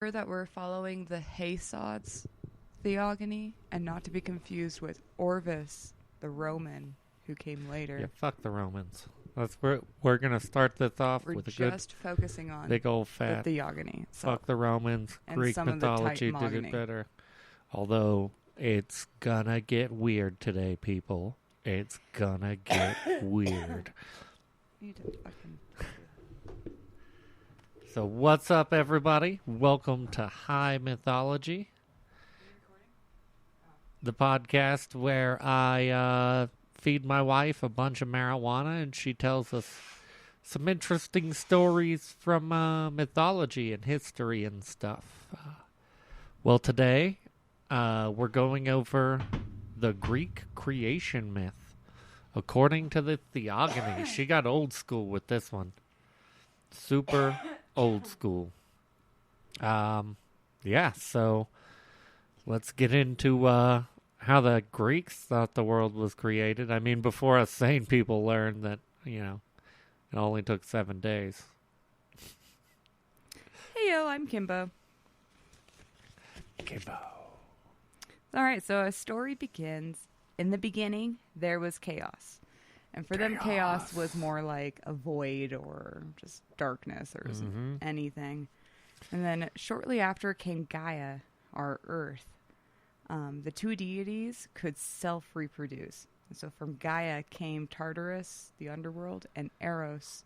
that we're following the Haysods theogony and not to be confused with Orvis, the Roman, who came later. Yeah, fuck the Romans. We're going to start this off We're with a just focusing on big old the fat theogony. fuck the Romans. And Greek some of the mythology did typomogony. it better. Although it's gonna get weird today, people. It's gonna get weird. You need to fucking... So what's up, everybody? Welcome to High Mythology, the podcast where I feed my wife a bunch of marijuana and she tells us some interesting stories from mythology and history and stuff. Well, today we're going over the Greek creation myth. According to the theogony, she got old school with this one. Super old school. Yeah, so let's get into how the Greeks thought the world was created. I mean, before us sane people learned that, it only took 7 days. Hey, yo, I'm Kymbo. Kymbo. All right, so a story begins. In the beginning, there was chaos. And for them, chaos was more like a void or just darkness or anything. And then shortly after came Gaia, our Earth. The two deities could self-reproduce. And so from Gaia came Tartarus, the underworld, and Eros,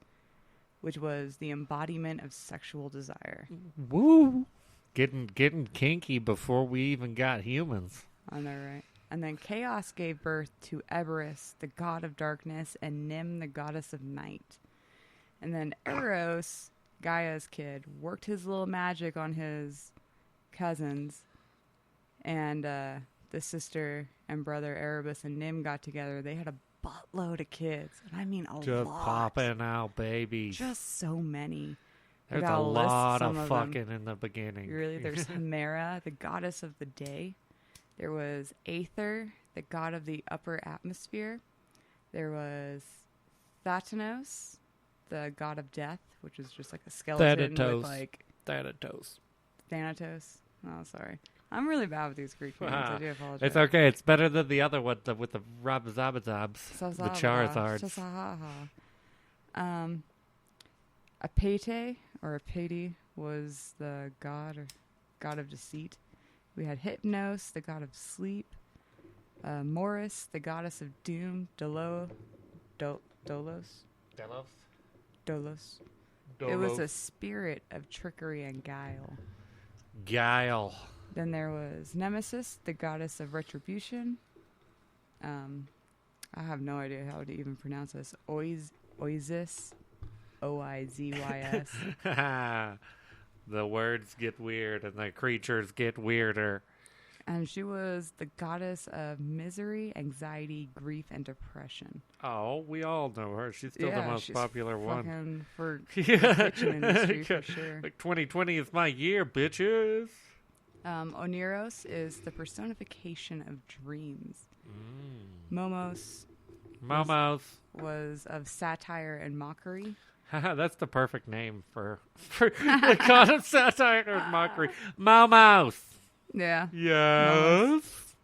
which was the embodiment of sexual desire. Woo! Getting kinky before we even got humans. I know, right? And then Chaos gave birth to Eberus, the god of darkness, and Nim, the goddess of night. And then Eros, Gaia's kid, worked his little magic on his cousins. And the sister and brother Erebus and Nim got together. They had a buttload of kids. And I mean a lot. Just popping out babies. Just so many. There's a lot of fucking in the beginning. Really? There's Hemera, the goddess of the day. There was Aether, the god of the upper atmosphere. There was Thanatos, the god of death, which is just like a skeleton with like... Thanatos. Oh, sorry. I'm really bad with these Greek names. I do apologize. It's okay. It's better than the other one with the Rabazabazabs, the Charizards. Apete, or Apete, was the god of deceit. We had Hypnos, the god of sleep. Morris, the goddess of doom. Dolos. It was a spirit of trickery and guile. Then there was Nemesis, the goddess of retribution. I have no idea how to even pronounce this. Oizys. Oizys. The words get weird and the creatures get weirder. And she was the goddess of misery, anxiety, grief, and depression. Oh, we all know her. She's still the most popular one. For the fiction industry, for sure. Like 2020 is my year, bitches. Oneros is the personification of dreams. Momos was of satire and mockery. That's the perfect name for the god of satire and mockery. Momos. Yeah. Yes.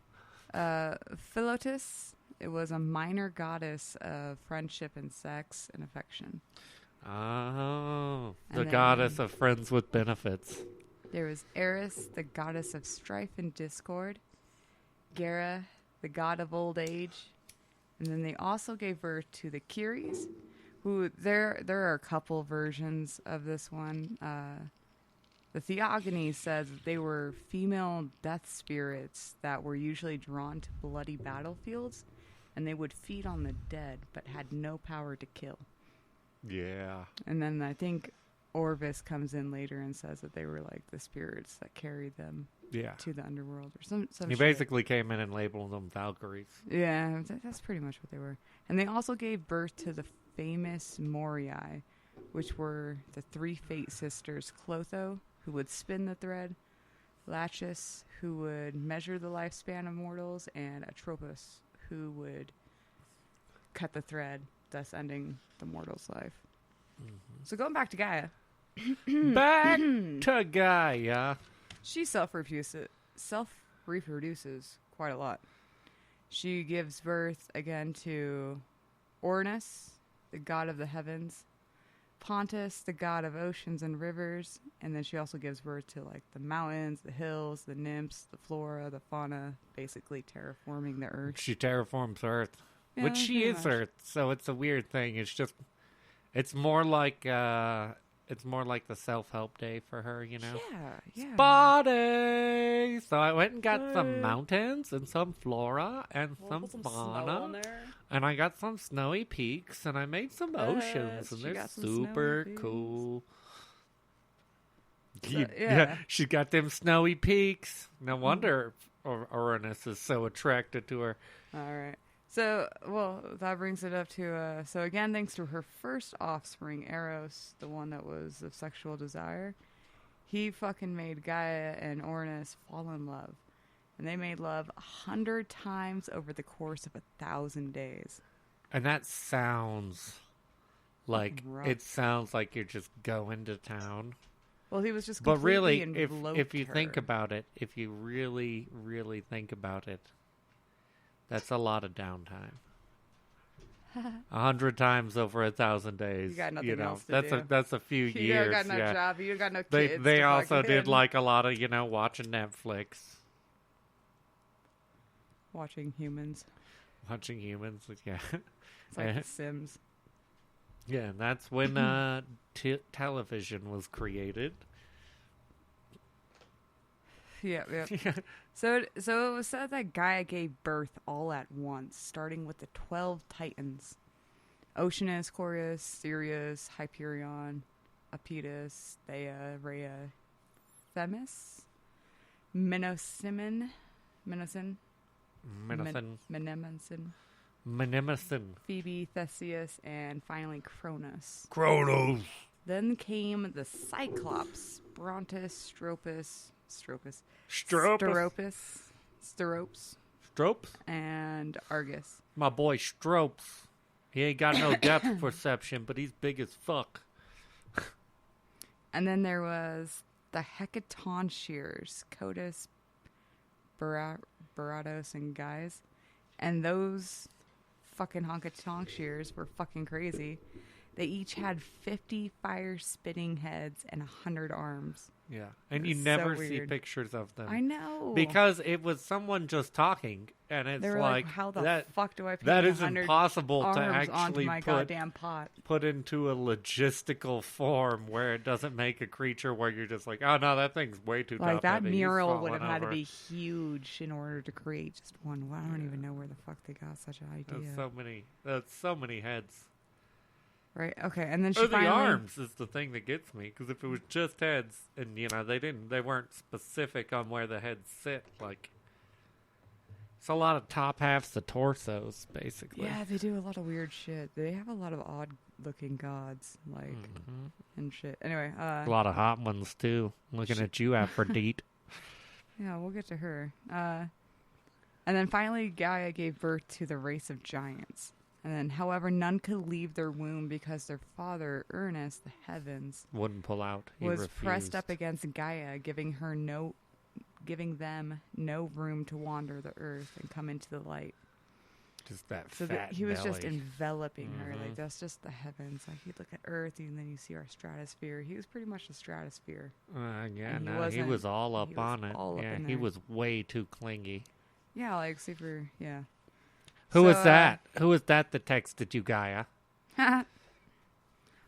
Philotis, it was a minor goddess of friendship and sex and affection. Oh, the goddess of friends with benefits. There was Eris, the goddess of strife and discord. Gera, the god of old age. And then they also gave birth to the Kyries, who there are a couple versions of this one. The Theogony says that they were female death spirits that were usually drawn to bloody battlefields, and they would feed on the dead, but had no power to kill. Yeah. And then I think Orvis comes in later and says that they were like the spirits that carried them to the underworld or some He shit. basically came in and labeled them Valkyries. Yeah, that's pretty much what they were. And they also gave birth to the famous Morii, which were the three fate sisters, Clotho, who would spin the thread, Lachus, who would measure the lifespan of mortals, and Atropos, who would cut the thread, thus ending the mortal's life. Mm-hmm. So going back to Gaia. Back to Gaia. She self-reproduces quite a lot. She gives birth again to Ornus, the god of the heavens, Pontus, the god of oceans and rivers, and then she also gives birth to like the mountains, the hills, the nymphs, the flora, the fauna, basically terraforming the earth. She terraforms Earth, Yeah, which she is much. Earth, so it's a weird thing. It's more like the self-help day for her, you know. Yeah. Body. So I went and got some mountains and some flora and some fauna. And I got some snowy peaks, and I made some oceans, and they're super cool. Yeah. She got them snowy peaks. No wonder Uranus is so attracted to her. All right. So, that brings it up to, so again, thanks to her first offspring, Eros, the one that was of sexual desire, he fucking made Gaia and Uranus fall in love. And they made love 100 times over the course of 1,000 days. And that sounds like rough. It sounds like you're just going to town. Well, he was just But really, completely if you her. think about it, if you really, really think about it, that's a lot of downtime. 100 times over 1,000 days. You got nothing else to that's do. That's a few years. You got no yeah. job. You got no kids. They to also fucking did like a lot of watching Netflix, watching humans. watching humans. Yeah, It's like The Sims. yeah. And that's when television was created. Yeah. So it was said that Gaia gave birth all at once, starting with the 12 titans. Oceanus, Chorus, Sirius, Hyperion, Apetus, Thea, Rhea, Themis, Mnemosyne, Phoebe, Theseus, and finally Cronus. Then came the Cyclops, Brontus, Steropes, and Argus. My boy Stropes. He ain't got no depth perception, but he's big as fuck. And then there was the Hecatoncheires, Codus, Barados, and Guys. And those fucking Hecatoncheires were fucking crazy. They each had 50 fire-spitting heads and 100 arms. Yeah, and you It's never so see weird. pictures of them. I know. Because it was someone just talking, and it's they were like, how the fuck do I put that is 100 impossible to arms onto actually my goddamn pot? put into a logistical form where it doesn't make a creature where you're just like, oh no, that thing's way too Like tough. that heavy. He's mural would have falling had to over. be huge in order to create just one. Well, I don't even know where the fuck they got such an idea. That's so many heads. Right. Okay. And then she Or the finally. arms is the thing that gets me, because if it was just heads, and they weren't specific on where the heads sit, like it's a lot of top halves to torsos, basically. Yeah, they do a lot of weird shit. They have a lot of odd-looking gods, like and shit. Anyway, A lot of hot ones too. Looking at you, Aphrodite. yeah, we'll get to her. And then finally, Gaia gave birth to the race of giants. And then, however, none could leave their womb because their father, Ernest, the heavens, Wouldn't pull out. He was refused. pressed up against Gaia, giving them no room to wander the earth and come into the light. Just that So fat he was just belly. enveloping her. Like, that's just the heavens. Like, you'd look at Earth and then you see our stratosphere. He was pretty much the stratosphere. Yeah, and he no, he was all up he was on it. all up Yeah, in he there. was way too clingy. Yeah, like super, yeah. Who So, was that? Who was that texted you, Gaia? Well,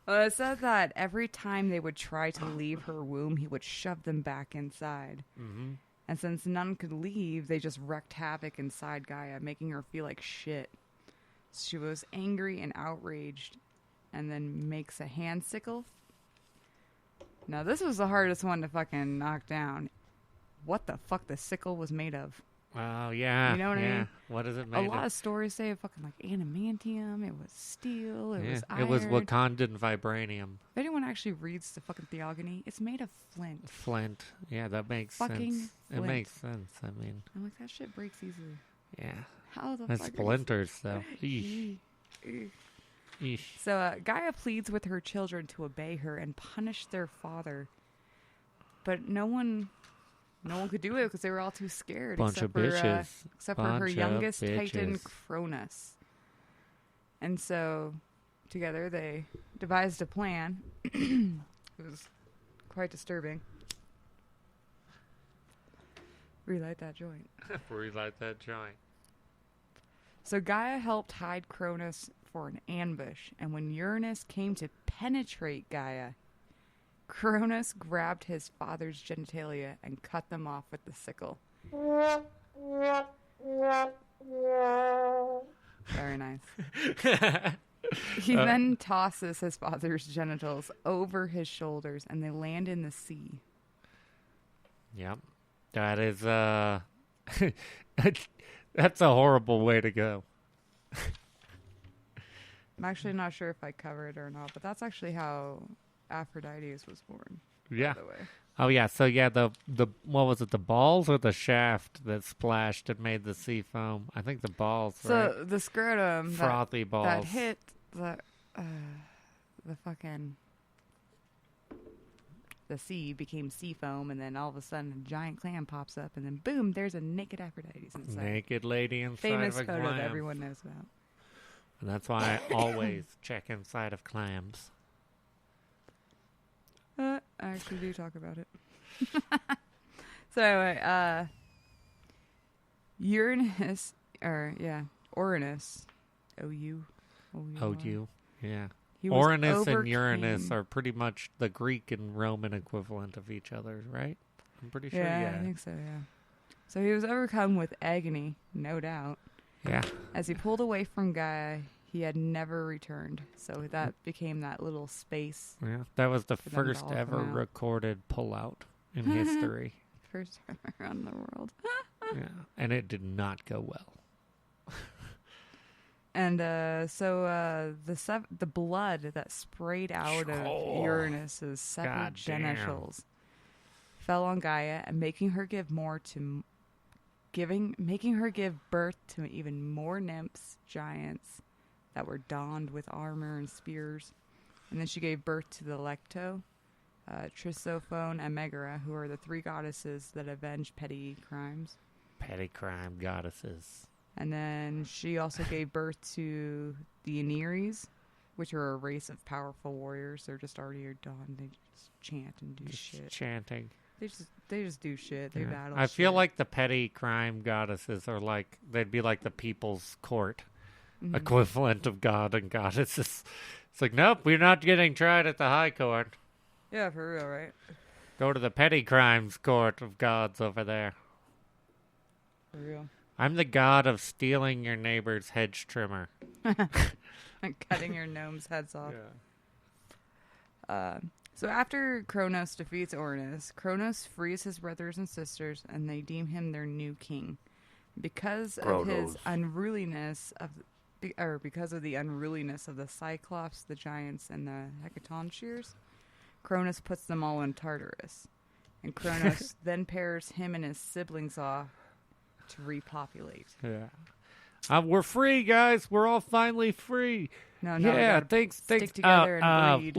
it said that every time they would try to leave her womb, he would shove them back inside. Mm-hmm. And since none could leave, they just wreaked havoc inside Gaia, making her feel like shit. She was angry and outraged, and then makes a hand sickle. Now, this was the hardest one to fucking knock down. What the fuck the sickle was made of. Oh, yeah. You know what I mean? What is it A made lot of? of stories say it fucking like adamantium, it was steel, it was iron. It was Wakandan vibranium. If anyone actually reads the fucking theogony, it's made of flint. Flint. Yeah, that makes Fucking sense. It flint. makes sense. I mean, I'm like, that shit breaks easily. yeah. How the That's fuck? splinters, though. Eesh. Eesh. So Gaia pleads with her children to obey her and punish their father. But no one could do it because they were all too scared. Bunch of bitches. Except for her youngest Titan, Cronus. And so, together, they devised a plan. It was quite disturbing. Relight that joint. Relight that joint. So Gaia helped hide Cronus for an ambush, and when Uranus came to penetrate Gaia, Cronus grabbed his father's genitalia and cut them off with the sickle. Very nice. He then tosses his father's genitals over his shoulders, and they land in the sea. Yep. That is, that's a horrible way to go. I'm actually not sure if I cover it or not, but that's actually how Aphrodite was born. Yeah. By the way. Oh, yeah. So, yeah, the what was it, the balls or the shaft that splashed and made the sea foam? I think the balls, right? So, the scrotum frothy balls that hit the fucking... The sea became sea foam, and then all of a sudden a giant clam pops up, and then boom, there's a naked Aphrodite inside. Naked lady inside Famous of a photo clam. that everyone knows about. And that's why I always check inside of clams. I actually do talk about it. So anyway, Uranus, O-U. O-U, yeah. He was Uranus and overcame- Uranus are pretty much the Greek and Roman equivalent of each other, right? I'm pretty sure, yeah. I think so, yeah. So he was overcome with agony, no doubt. Yeah. As he pulled away from Gaia, he had never returned. So that became that little space. Yeah, that was the For them to first all ever come out. recorded pullout in history. First time around the world. Yeah, and it did not go well. And so the blood that sprayed out of Uranus's severed genitals fell on Gaia, and making her give birth to even more nymphs, giants that were donned with armor and spears. And then she gave birth to the Lecto, Trisophone, and Megara, who are the three goddesses that avenge petty crimes. Petty crime goddesses. And then she also gave birth to the Aneres, which are a race of powerful warriors. They're just already done. They just chant and do shit. Chanting. They just do shit. They battle. I feel like the petty crime goddesses are like, they'd be like the people's court equivalent of god and goddesses. It's like, nope, we're not getting tried at the high court. Yeah, for real, right? Go to the petty crimes court of gods over there. For real. I'm the god of stealing your neighbor's hedge trimmer. And cutting your gnomes' heads off. Yeah. So after Kronos defeats Uranus, Kronos frees his brothers and sisters, and they deem him their new king. Because of his unruliness because of the unruliness of the Cyclops, the Giants, and the Hecatoncheires, Kronos puts them all in Tartarus. And Kronos then pairs him and his siblings off to repopulate. Yeah. We're free, guys. We're all finally free. No, yeah, thanks. Stick together and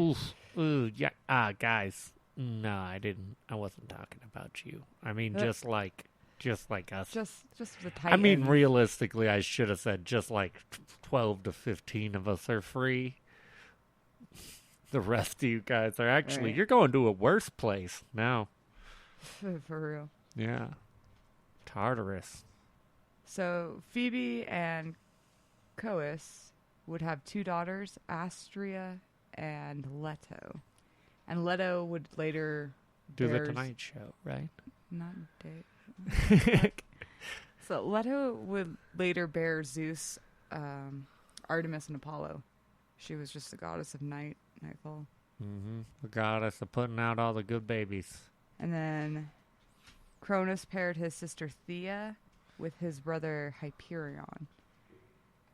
breed. Yeah. Guys. No, I didn't. I wasn't talking about you. I mean, just like us. Just the Titans. I mean, realistically, I should have said just like 12 to 15 of us are free. The rest of you guys are actually, you're going to a worse place now. For real. Yeah. Tartarus. So Phoebe and Cois would have two daughters, Astrea and Leto. And Leto would later do the Tonight Show, right? Not Dave. So Leto would later bear Zeus, Artemis, and Apollo. She was just the goddess of nightfall. Mm-hmm. The goddess of putting out all the good babies. And then Cronus paired his sister Thea with his brother Hyperion.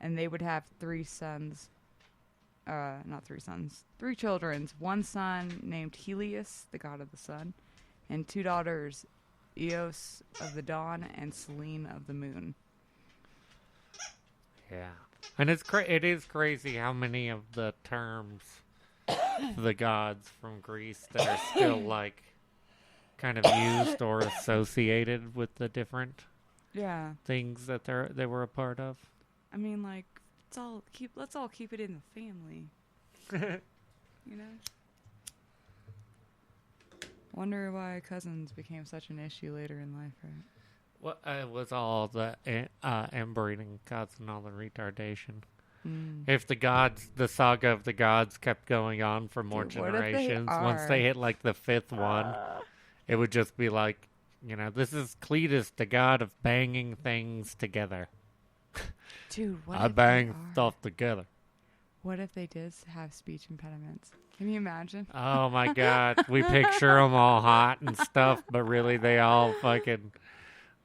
And they would have three children. One son named Helios, the god of the sun, and two daughters, Eos of the dawn and Selene of the moon. Yeah. And it is crazy how many of the terms the gods from Greece that are still like kind of used or associated with the different things that they were a part of. I mean, like, let's all keep it in the family. You know? Wonder why cousins became such an issue later in life, right? Well, it was all the inbreeding causing all the retardation. If the saga of the gods kept going on for more generations, once they hit like the fifth one, it would just be like, this is Cletus, the god of banging things together. Dude, what I bang stuff together. What if they did have speech impediments? Can you imagine? Oh my god. We picture them all hot and stuff, but really they all fucking...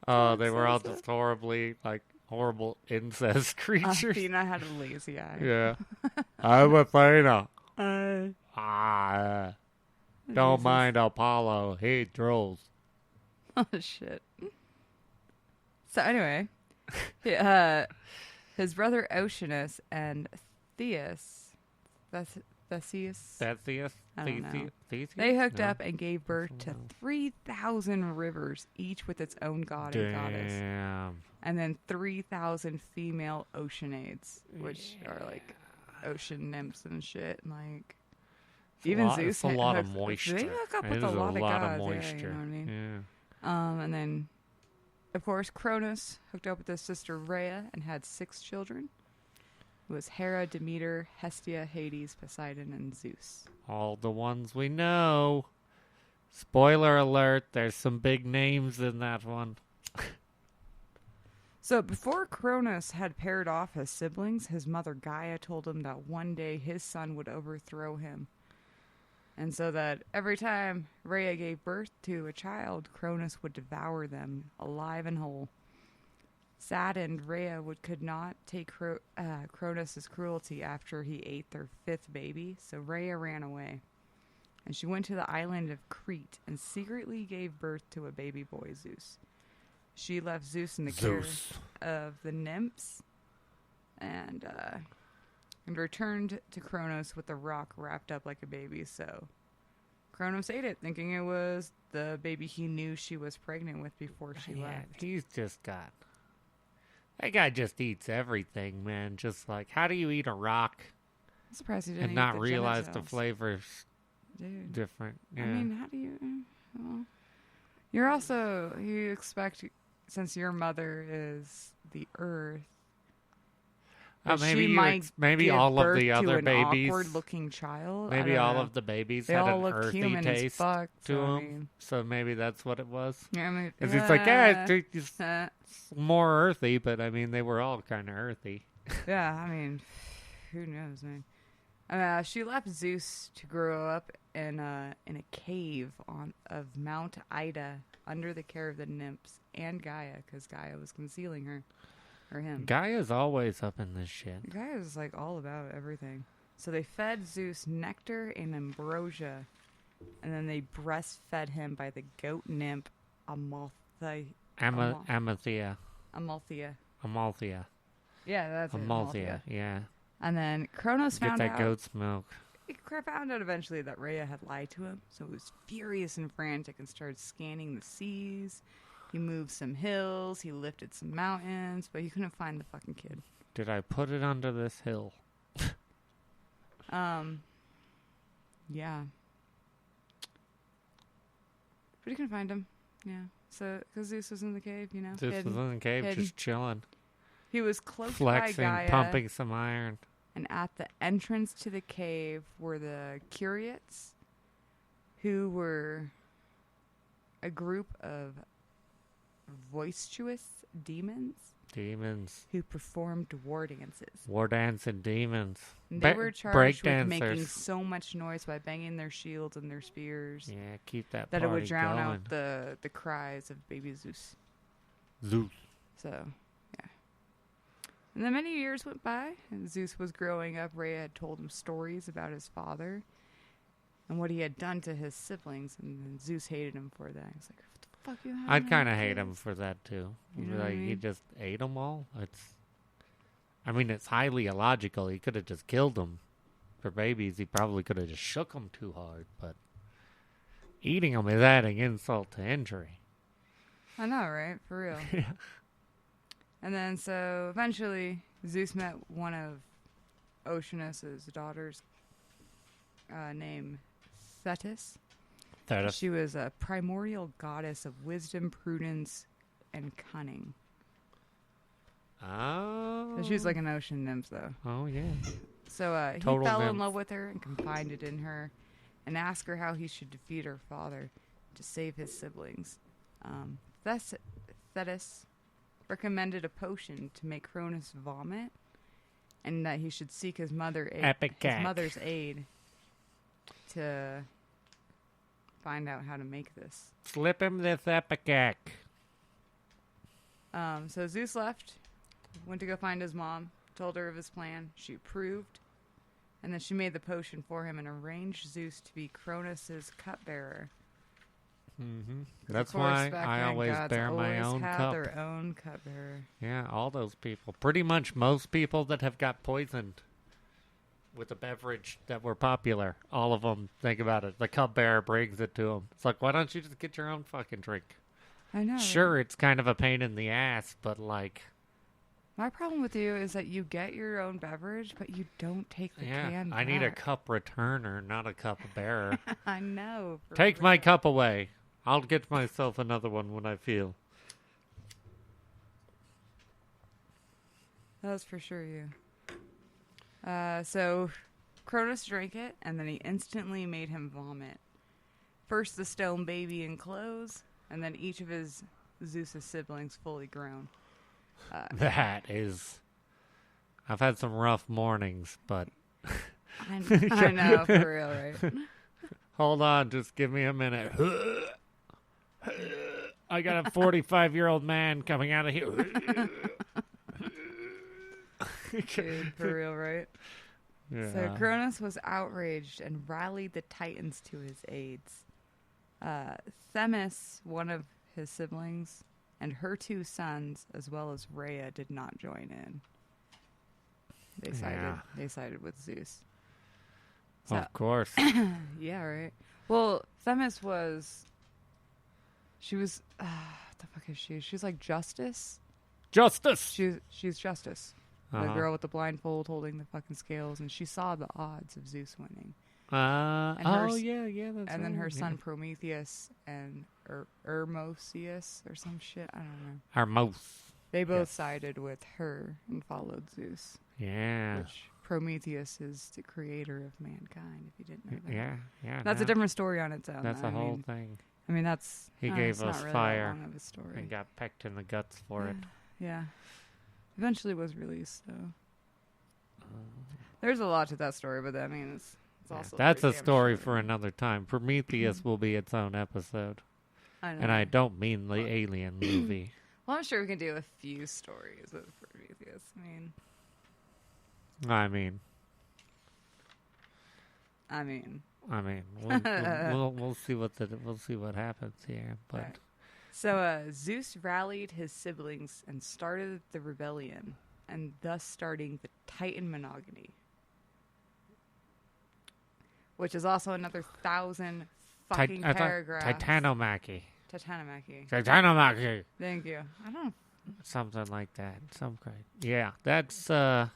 Oh, they were all just horrible incest creatures. Athena had a lazy eye. Yeah. I'm Athena. Don't mind Apollo. He drools. Oh, shit. So anyway, his brother Oceanus and Theseus, they hooked up and gave birth to 3,000 rivers, each with its own god and goddess. And then 3,000 female oceanades, which are like ocean nymphs and shit. And like, even Zeus had a lot of moisture. They hook up with a lot of gods. Yeah, you know what I mean? Yeah. And then, of course, Cronus hooked up with his sister Rhea and had 6 children. It was Hera, Demeter, Hestia, Hades, Poseidon, and Zeus. All the ones we know. Spoiler alert, there's some big names in that one. So before Cronus had paired off his siblings, his mother Gaia told him that one day his son would overthrow him. And so that every time Rhea gave birth to a child, Cronus would devour them, alive and whole. Saddened, Rhea could not take Cronus' cruelty after he ate their 5th baby, so Rhea ran away. And she went to the island of Crete and secretly gave birth to a baby boy, Zeus. She left Zeus in the care of the nymphs and returned to Kronos with the rock wrapped up like a baby. So Kronos ate it, thinking it was the baby he knew she was pregnant with before she left. He's just got... That guy just eats everything, man. Just like, how do you eat a rock I'm surprised he didn't and not eat the realize the genitals. flavors Dude. different? Yeah. I mean, how do you... Well, you're also... You expect... Since your mother is the earth, maybe all of the other babies, awkward-looking child. Maybe all of the babies had an earthy taste to them. So maybe that's what it was. Yeah, I mean, it's like, it's more earthy, but I mean, they were all kind of earthy. Yeah, I mean, who knows, man? She left Zeus to grow up in a cave of Mount Ida under the care of the nymphs and Gaia, because Gaia was concealing her or him. Gaia's always up in this shit. Gaia's like all about everything. So they fed Zeus nectar and ambrosia, and then they breastfed him by the goat nymph Amalthea. Amalthea. Yeah, that's it. Amalthea, yeah. And then Kronos found out... Get that goat's milk. He found out eventually that Rhea had lied to him, so he was furious and frantic and started scanning the seas. He moved some hills, he lifted some mountains, but he couldn't find the fucking kid. Did I put it under this hill? Yeah. But he couldn't find him. Yeah. So, because Zeus was in the cave, Zeus was in the cave, just chilling. He was cloaked flexing, by Gaia, pumping some iron. And at the entrance to the cave were the Curiates, who were a group of boisterous demons who performed war dances. War dancing demons. And they were charged with making so much noise by banging their shields and their spears. Yeah, keep that it would drown going. out the cries of baby Zeus. So, yeah. And then many years went by, and Zeus was growing up. Rhea had told him stories about his father and what he had done to his siblings, and Zeus hated him for that. He's like, what the fuck you have? I'd kind of hate him for that, too. You know he just ate them all. I mean, it's highly illogical. He could have just killed them. For babies, he probably could have just shook them too hard, but eating them is adding insult to injury. I know, right? For real. Yeah. And then, so, eventually, Zeus met one of Oceanus's daughters, named Thetis. She was a primordial goddess of wisdom, prudence, and cunning. Oh. So she was like an ocean nymph, though. Oh, yeah. So he Total fell in nymph. love with her and confided in her and asked her how he should defeat her father to save his siblings. Thetis recommended a potion to make Cronus vomit and that he should seek his mother's aid to find out how to make this. Slip him this epicac. So Zeus left, went to go find his mom, told her of his plan. She approved, and then she made the potion for him and arranged Zeus to be Cronus's cupbearer. Mm-hmm. That's why I always bear my own cup. Their own cupbearer. Yeah, all those people. Pretty much most people that have got poisoned with a beverage that were popular, all of them, think about it. The cupbearer brings it to them. It's like, why don't you just get your own fucking drink? I know. Sure, right? it's kind of a pain in the ass, but like... My problem with you is that you get your own beverage, but you don't take the can I need a back. cup returner, not a cup bearer. I know. Take my cup away. I'll get myself another one when I feel. That's for sure you. So Cronus drank it, and then he instantly made him vomit. First the stone baby in clothes, and then each of Zeus's siblings fully grown. That is... I've had some rough mornings, but... I know, for real, right? Hold on, just give me a minute. I got a 45-year-old man coming out of here. Dude, for real, right? Yeah. So Cronus was outraged and rallied the Titans to his aids. Themis, one of his siblings, and her two sons, as well as Rhea, did not join in. They sided with Zeus. So, of course. yeah, right. Well, Themis was... She was... what the fuck is she? She's like Justice. Justice! She's Justice. The girl with the blindfold holding the fucking scales, and she saw the odds of Zeus winning. Yeah, that's And then her son Prometheus and Hermosius or some shit, I don't know. Hermos. They both sided with her and followed Zeus. Yeah. Which Prometheus is the creator of mankind, if you didn't know that. Yeah. That's a different story on its own. That's a whole thing. I mean, that's... He gave us really fire that long of a story. and got pecked in the guts for it. Yeah. Eventually was released, so... There's a lot to that story, but I mean, it's also... That's a story for another time. Prometheus will be its own episode. I know. And I don't mean the Alien movie. Well, I'm sure we can do a few stories with Prometheus. I mean, we'll see what happens here, but right. So Zeus rallied his siblings and started the rebellion, and thus starting the Titan monogamy, which is also another 1,000 fucking paragraphs. Titanomachy. Titanomachy. Thank you. I don't. Something like that. Some kind. Yeah, that's. I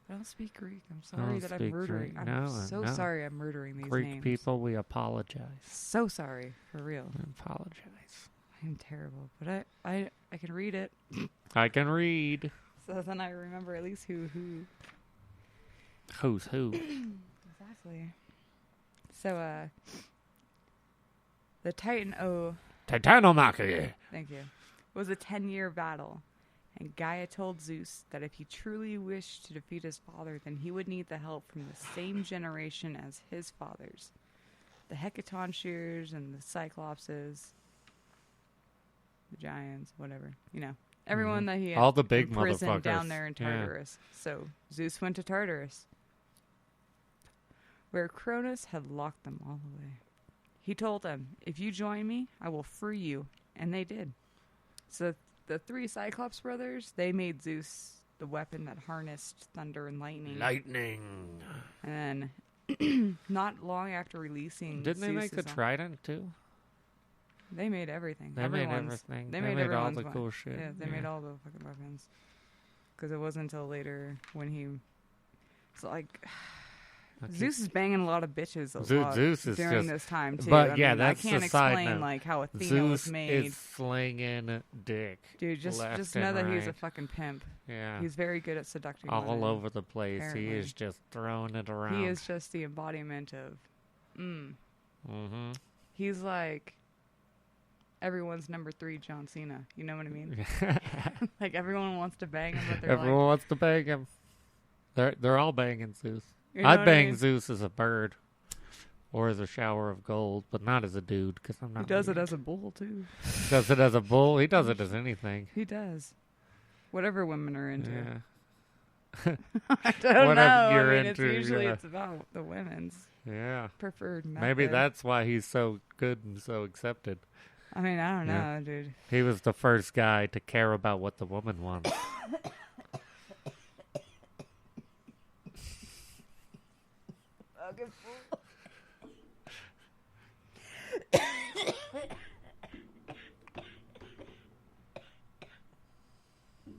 don't speak Greek. I'm sorry that I'm murdering. I'm so sorry I'm murdering these Greek names. people, we apologize. So sorry, for real. We apologize. I'm terrible, but I can read it. I can read. So then I remember at least who's who. Exactly. So the Titanomachy. Thank you. Was a 10-year battle. And Gaia told Zeus that if he truly wished to defeat his father, then he would need the help from the same generation as his fathers. The Hecatonshears and the Cyclopses, the Giants, whatever. You know, everyone that he had all the big imprisoned motherfuckers down there in Tartarus. Yeah. So Zeus went to Tartarus, where Cronus had locked them all away. He told them, if you join me, I will free you. And they did. So the three Cyclops brothers, they made Zeus the weapon that harnessed thunder and lightning. And then, not long after releasing, didn't they make the trident too? They made everything. They made everything. They made all the cool shit. Yeah, they made all the fucking weapons. Because it wasn't until later when he... It's like... Zeus is banging a lot of bitches Zeus is during this time, too. But, I yeah, mean, that's I can't the side explain, note. like, how Athena Zeus was made. is slinging dick. Dude, just know that he's a fucking pimp. Yeah. He's very good at seducting all women, over the place. apparently. He is just throwing it around. He is just the embodiment of... He's like... Everyone's number 3 John Cena. You know what I mean? Like, everyone wants to bang him, but everyone wants to bang him. They're all banging Zeus. You know I'd bang I mean? Zeus as a bird. Or as a shower of gold, but not as a dude, because I'm not... He does it as a bull, too. Does it as a bull? He does it as anything. He does. Whatever women are into. Yeah. I don't Whatever know. you're I mean, into, it's usually yeah. it's about the women's Yeah. preferred method. Maybe that's why he's so good and so accepted. I mean, I don't know, Yeah. dude. He was the first guy to care about what the woman wants.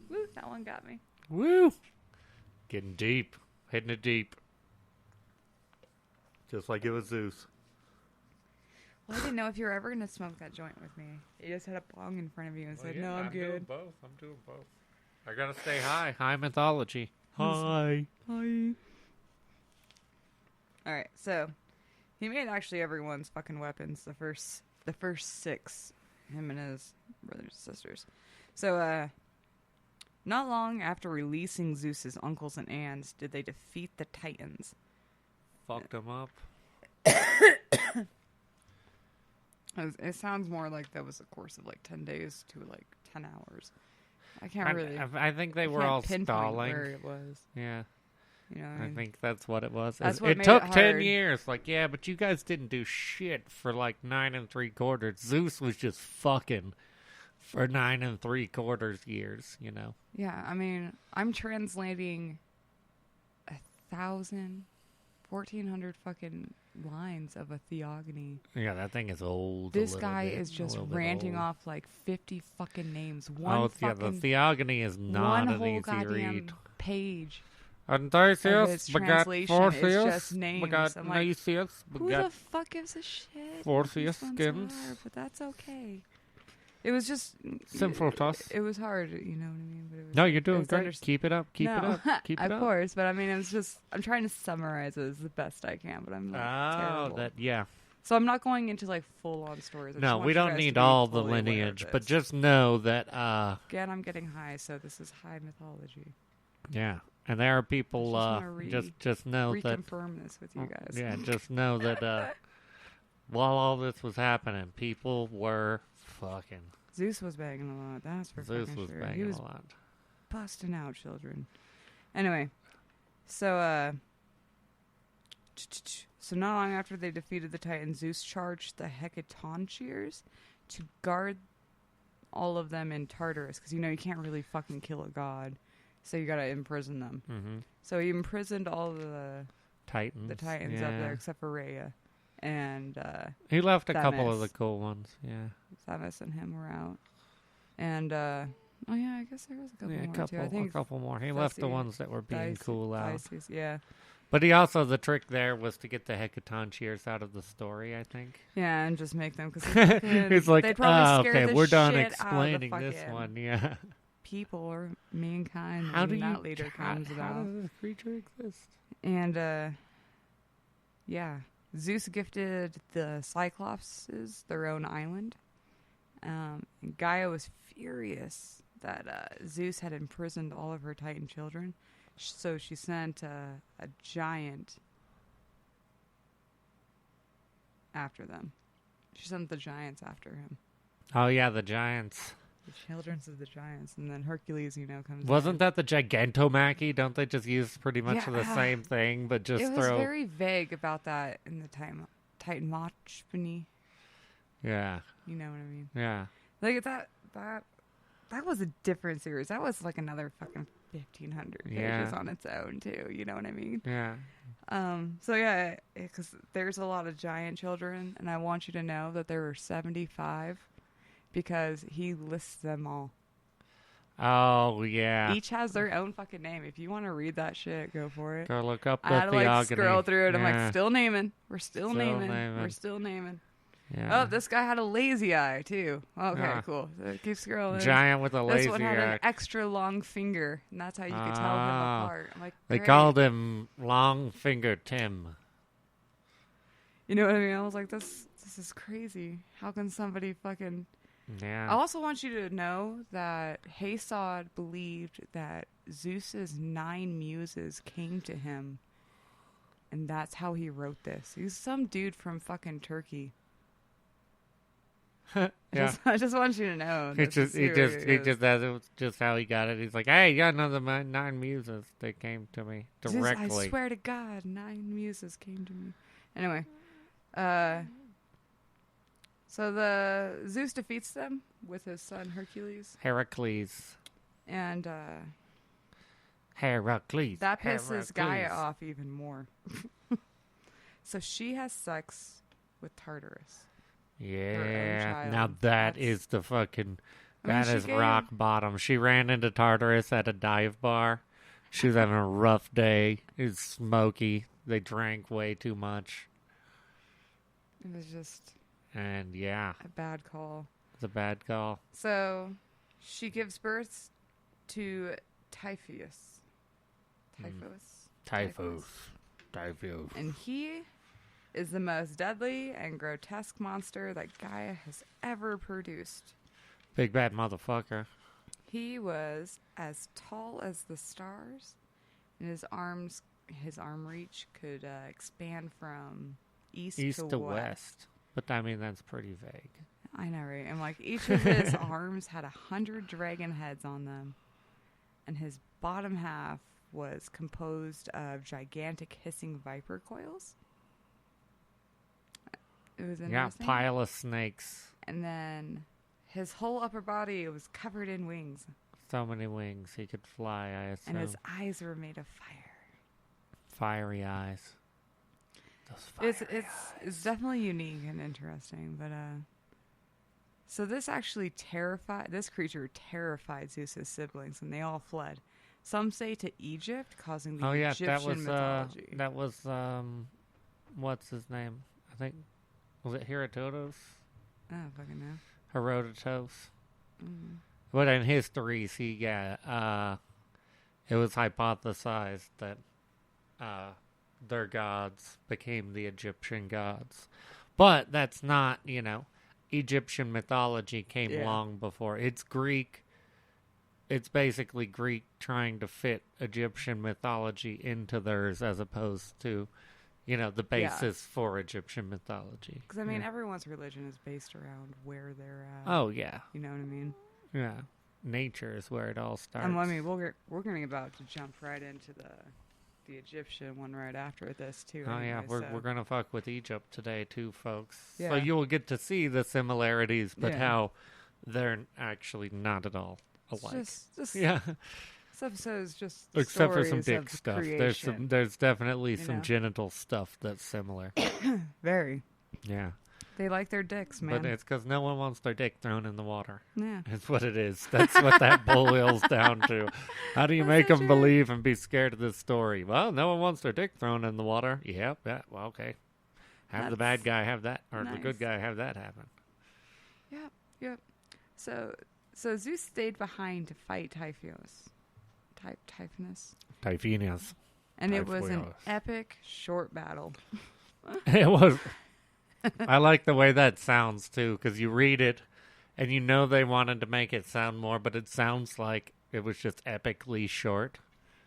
Woo, that one got me. Woo! Getting deep. Hitting it deep. Just like it was Zeus. Well, I didn't know if you were ever going to smoke that joint with me. You just had a bong in front of you and said, no, I'm good. I'm doing both. I gotta stay high. High mythology. Hi. Hi. Alright, so he made actually everyone's fucking weapons, the first 6, him and his brothers and sisters. So, not long after releasing Zeus's uncles and aunts did they defeat the Titans. Fucked him up. It sounds more like that was a course of like 10 days to like 10 hours. I can't really... I think they were all stalling. Where it was. Yeah. You know what I mean? think that's what it was. That's what it made took it 10 hard. years. Like, yeah, but you guys didn't do shit for like 9 3/4. Zeus was just fucking for 9 3/4 years, you know? Yeah, I mean, I'm translating 1,400 fucking lines of a theogony. Yeah, that thing is old. This guy is just ranting off like 50 fucking names. The theogony is not an easy goddamn read. Page. Odysseus, we got Fortheus, just names. we got I'm like, Nicias, who we got the fuck gives a shit? Fortheus These ones skins. are, but that's okay. It was just... Simfrotus. It was hard, you know what I mean? But it was, No, you're doing great. Keep it up. Keep it up. Keep it up. Of course, but I mean, it was just... I'm trying to summarize it as the best I can, but I'm like, terrible. Yeah. So I'm not going into like full-on stories. No, we don't need all the lineage, but just know that... Again, I'm getting high, so this is high mythology. Yeah. And there are people, just know that... Reconfirm this with you guys. Yeah, just know that while all this was happening, people were fucking... Zeus was banging a lot, that's for Zeus fucking was sure. banging He was a lot. busting out children. Anyway, so not long after they defeated the Titans, Zeus charged the Hecatoncheires to guard all of them in Tartarus, because, you know, you can't really fucking kill a god. So you gotta imprison them. Mm-hmm. So he imprisoned all of the Titans up there, except for Rhea. And he left a Themis. couple of the cool ones, yeah. Themis and him were out. And, oh yeah, I guess there was a couple more too. I think a couple more. He left the ones that were being cool out. Yeah. But he also, the trick there was to get the Hecatoncheires out of the story, I think. Yeah, and just make them, because he's like, okay, we're done shit explaining this one, yeah. People or mankind. How that later comes about. How does this creature exist? And yeah, Zeus gifted the Cyclopses their own island. And Gaia was furious that Zeus had imprisoned all of her Titan children, so she sent a giant after them. She sent the giants after him. Oh yeah, the giants. The children of the giants, and then Hercules, you know, comes. Wasn't that the Gigantomachy? Don't they just use pretty much the same thing, but just it was very vague about that in the Titan Machpany. Yeah. You know what I mean? Yeah. Like that that was a different series. That was like another fucking 1,500 pages on its own too. You know what I mean? Yeah. So yeah, because there's a lot of giant children, and I want you to know that there were 75 because he lists them all. Oh, yeah. Each has their own fucking name. If you want to read that shit, go for it. Go look up the I had to theogony. scroll through it. I'm Yeah. like, still naming. We're still naming. naming. We're still naming. Yeah. Oh, this guy had a lazy eye too. Okay, Yeah. cool. So keep scrolling. Giant with a lazy This one had eye. an extra long finger, and that's how you could tell him apart. I'm like, They great. called him Long Finger Tim. You know what I mean? I was like, this is crazy. How can somebody fucking... Yeah. I also want you to know that Hesod believed that Zeus's 9 muses came to him, and that's how he wrote this. He's some dude from fucking Turkey. Yeah. I just want you to know. He just that's just how he got it. He's like, hey, you got another 9 muses. They came to me directly. I swear to God, 9 muses came to me. Anyway, so the Zeus defeats them with his son Hercules, Heracles. and Heracles. that pisses Gaia Heracles. off even more. So she has sex with Tartarus. Yeah. child. Now That's- is the fucking... I mean, That she is gave- rock bottom. She ran into Tartarus at a dive bar. She was having a rough day. It was smoky. They drank way too much. It was just And yeah, a bad call. it's a bad call. So she gives birth to Typhoeus. Typhus. And he is the most deadly and grotesque monster that Gaia has ever produced. Big bad motherfucker. He was as tall as the stars, and his arm reach could expand from east East to west. But I mean, that's pretty vague. I know, right? And like each of his arms had 100 dragon heads on them, and his bottom half was composed of gigantic hissing viper coils. It was Yeah, interesting. pile of snakes. And then his whole upper body was covered in wings, So many wings. He could fly, I assume. and his eyes were made of fire. Fiery eyes. Those fiery eyes. It's definitely unique and interesting, but so this creature terrified Zeus's siblings, and they all fled. Some say to Egypt, causing the Egyptian mythology. that was what's his name? I think was it Herodotus? I don't fucking know. Herodotus. Mm. But in histories, it was hypothesized that their gods became the Egyptian gods. But that's not, Egyptian mythology came long before. It's Greek. It's basically Greek trying to fit Egyptian mythology into theirs as opposed to, the basis for Egyptian mythology. Because, I mean, everyone's religion is based around where they're at. Oh, yeah. You know what I mean? Yeah. Nature is where it all starts. And I mean, we're going to about to jump right into the Egyptian one right after this, too. Oh, anyway, yeah. so. We're going to fuck with Egypt today, too, folks. Yeah. So you'll get to see the similarities, but Yeah. how they're actually not at all alike. Just yeah. This episode is just Except for some stories dick of stuff. creation. There's definitely You some know? genital stuff that's similar. Very. Yeah. They like their dicks, man. But it's because no one wants their dick thrown in the water. Yeah. That's what it is. That's what that boils down to. How do you make so them true. believe and be scared of this story? Well, no one wants their dick thrown in the water. Yep. Yeah. Well, okay. Have the bad That's guy have that, or the nice. good guy have that happen. Yep. So Zeus stayed behind to fight Typhoeus. Typhonius. And it was an Typhoeus. epic short battle. It was. I like the way that sounds too, because you read it, and they wanted to make it sound more, but it sounds like it was just epically short.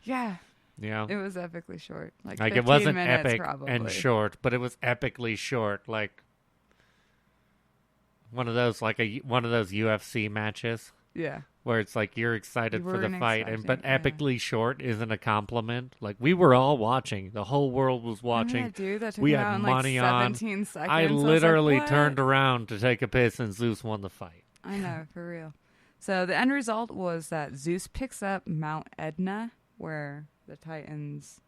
Yeah. Yeah. It was epically short. Like Like 15 it wasn't minutes, epic probably. and short, but it was epically short. Like one of those UFC matches Yeah. where it's like you're excited You for the weren't fight, but expecting, epically short isn't a compliment. Like we were all watching, the whole world was watching. Remember that dude that took We him had out in money like on. 17 seconds? I was like, literally "What?" turned around to take a piss, and Zeus won the fight. I know, for real. So the end result was that Zeus picks up Mount Etna, where the Titans'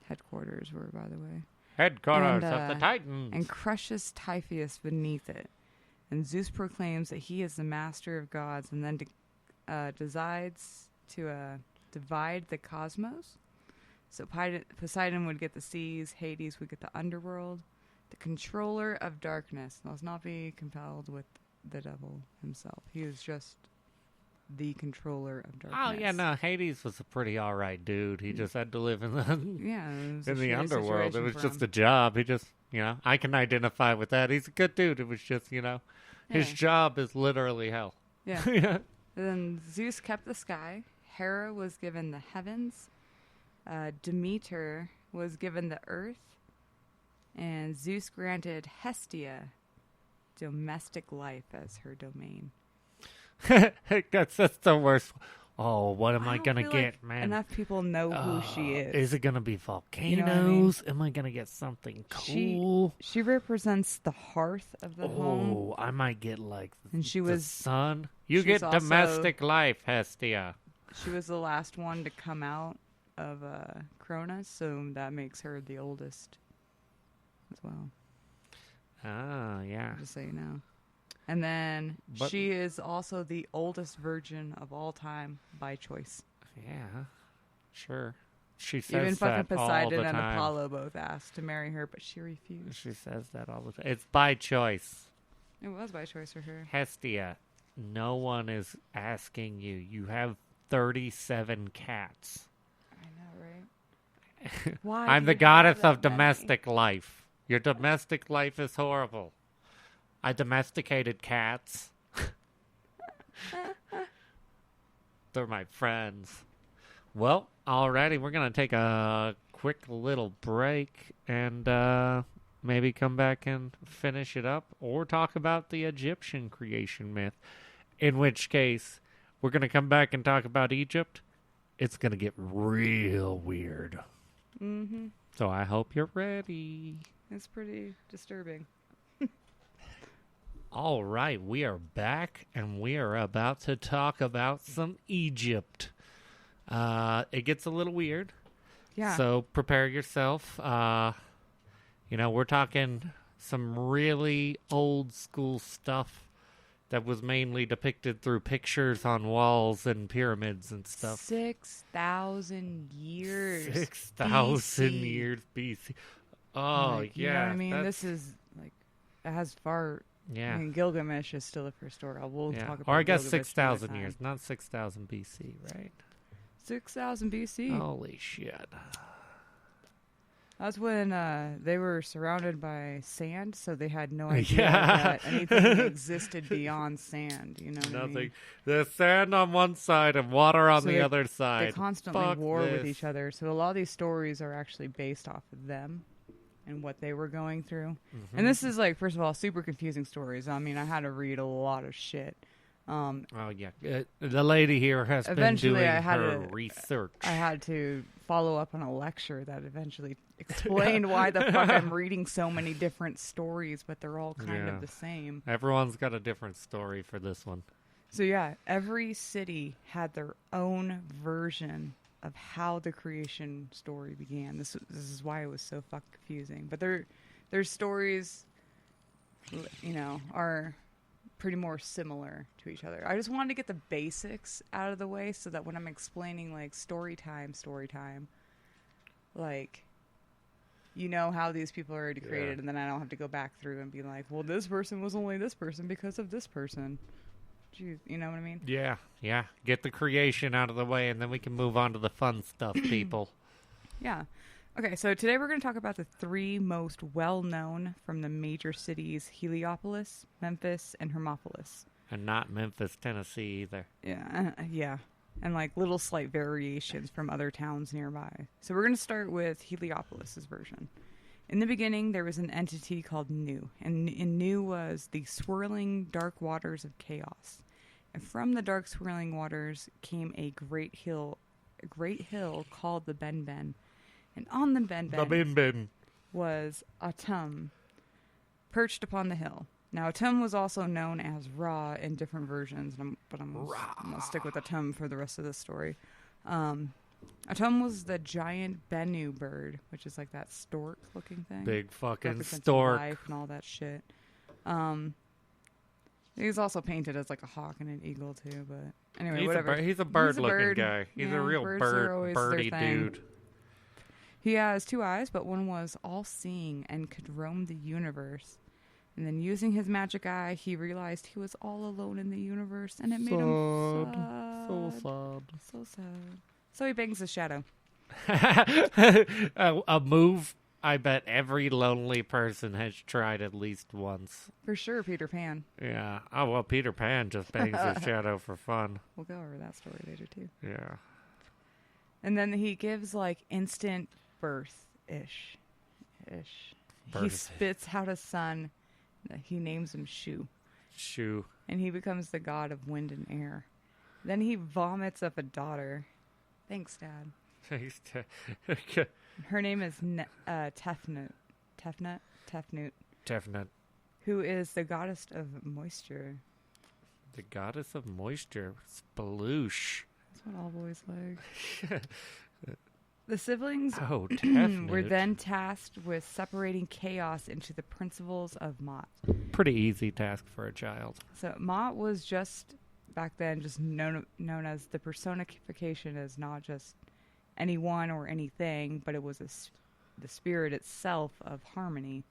headquarters were, by the way. Headquarters of the Titans. And crushes Typhoeus beneath it. And Zeus proclaims that he is the master of gods, and then decides to divide the cosmos. So Poseidon would get the seas, Hades would get the underworld. The controller of darkness must not be compelled with the devil himself. He is just the controller of darkness. Oh, yeah, no, Hades was a pretty alright dude. He just had to live in the, in the underworld. It was just a job. He just, I can identify with that. He's a good dude. It was just, his job is literally hell. Yeah. Yeah. And then Zeus kept the sky. Hera was given the heavens. Demeter was given the earth. And Zeus granted Hestia domestic life as her domain. That's the worst. Oh, what am I going to get, like man? Enough people know who she is. Is it going to be volcanoes? You know what I mean? Am I going to get something cool? She represents the hearth of the home. Oh, I might get like and she the was sun. You get domestic life, Hestia. She was the last one to come out of Cronus, so that makes her the oldest as well. Ah, yeah. Just so you know. And then she is also the oldest virgin of all time by choice. Yeah, sure. She says even fucking that Poseidon all the and time. Apollo both asked to marry her, but she refused. She says that all the time. It's by choice. It was by choice for her. Hestia, no one is asking you. You have 37 cats. I know, right? Why? I'm the goddess of domestic life. Your domestic life is horrible. I domesticated cats. They're my friends. Well, alrighty, we're going to take a quick little break and maybe come back and finish it up or talk about the Egyptian creation myth. In which case, we're going to come back and talk about Egypt. It's going to get real weird. Mm-hmm. So I hope you're ready. It's pretty disturbing. All right, we are back, and we are about to talk about some Egypt. It gets a little weird. Yeah. So prepare yourself. We're talking some really old school stuff that was mainly depicted through pictures on walls and pyramids and stuff. 6,000 years. 6,000 years BC. Oh, you know what I mean? This is, like, it has far... Yeah. I mean, Gilgamesh is still the first story. We'll talk about Or I guess Gilgamesh 6,000 years, not 6,000 BC, right? 6,000 BC. Holy shit. That's when they were surrounded by sand, so they had no idea that anything existed beyond sand. You know what I mean? There's sand on one side and water on the other side. They constantly war with each other. So a lot of these stories are actually based off of them and what they were going through. Mm-hmm. And this is, like, first of all, super confusing stories. I mean, I had to read a lot of shit. The lady here has been doing her research. I had to follow up on a lecture that eventually explained why the fuck I'm reading so many different stories, but they're all kind of the same. Everyone's got a different story for this one. So yeah, every city had their own version of how the creation story began. This is why it was so fucking confusing. But their stories, are pretty more similar to each other. I just wanted to get the basics out of the way so that when I'm explaining, like, story time, like, how these people are already created, and then I don't have to go back through and be like, well, this person was only this person because of this person. Jeez, you know what I mean? Yeah. Get the creation out of the way, and then we can move on to the fun stuff, people. Yeah. Okay, so today we're going to talk about the three most well-known from the major cities, Heliopolis, Memphis, and Hermopolis. And not Memphis, Tennessee, either. Yeah. And, like, little slight variations from other towns nearby. So we're going to start with Heliopolis' version. In the beginning, there was an entity called Nu, and Nu was the swirling dark waters of chaos. And from the dark swirling waters came a great hill called the Ben. And on the Ben was Atum, perched upon the hill. Now, Atum was also known as Ra in different versions, but I'm going to stick with Atum for the rest of the story. Atum was the giant Bennu bird, which is like that stork-looking thing. Big fucking Represents stork. life and all that shit. He's also painted as like a hawk and an eagle too, but anyway, whatever. He's a bird-looking guy. He's a real birdie dude. He has 2 eyes, but one was all-seeing and could roam the universe. And then using his magic eye, he realized he was all alone in the universe, and it made him sad. So sad. So sad. So he bangs his shadow. A move I bet every lonely person has tried at least once. For sure, Peter Pan. Yeah. Oh, well, Peter Pan just bangs his shadow for fun. We'll go over that story later, too. Yeah. And then he gives, like, instant birth-ish. He spits out a son. He names him Shu. And he becomes the god of wind and air. Then he vomits up a daughter. Thanks, Dad. Her name is Tefnut. Tefnut. Who is the goddess of moisture. The goddess of moisture. Sploosh. That's what all boys like. The siblings were then tasked with separating chaos into the principles of Mot. Pretty easy task for a child. So Mot was just, back then, just known as the personification as not just anyone or anything, but it was the spirit itself of harmony.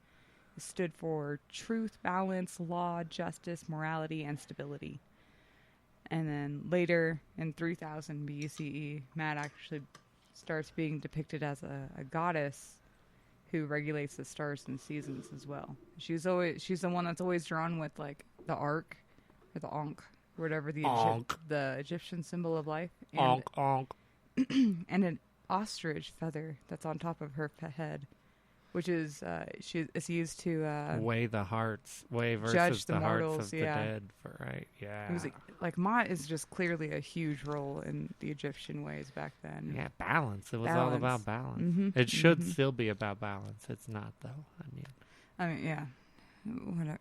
It stood for truth, balance, law, justice, morality, and stability. And then later, in 3000 BCE, Mot actually starts being depicted as a goddess who regulates the stars and seasons as well. She's the one that's always drawn with like the ark or the ankh, whatever the Egyptian symbol of life. And, Ankh. And an ostrich feather that's on top of her head, which is it's used to weigh the hearts, versus judge the hearts mortals, of the dead. Right? Yeah. It was like Mot is just clearly a huge role in the Egyptian ways back then. Yeah, balance. It was all about balance. Mm-hmm. It should still be about balance. It's not, though. I mean, yeah. Whatever.